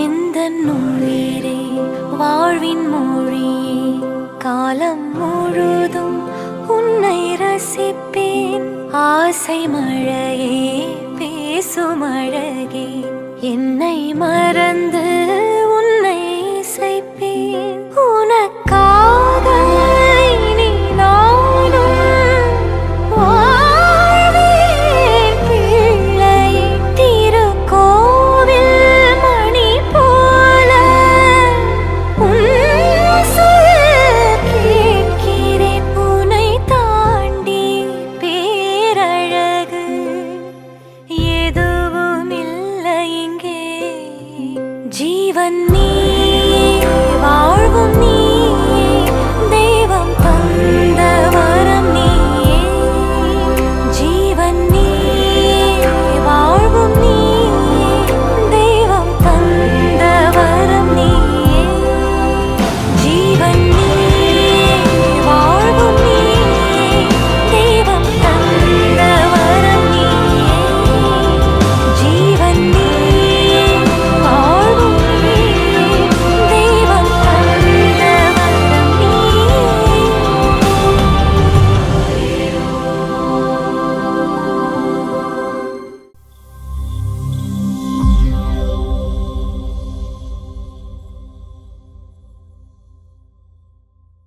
எந்தன் உயிரே வாழ்வின் மொழியே காலம் முழுதும் உன்னை ரசிப்பேன். ஆசை மழையே பேசும் அழகே என்னை மறந்து உன்னை இசைப்பேன். உனக்காக இனி நானும் வாழ்வேன் பிள்ளையே. திருக்கோவில் மணி போல உன் சொல் கேட்கிறேன். உன்னை தாண்டி பேரழகு எதுவும் இல்லை இங்கே. ஜீவன்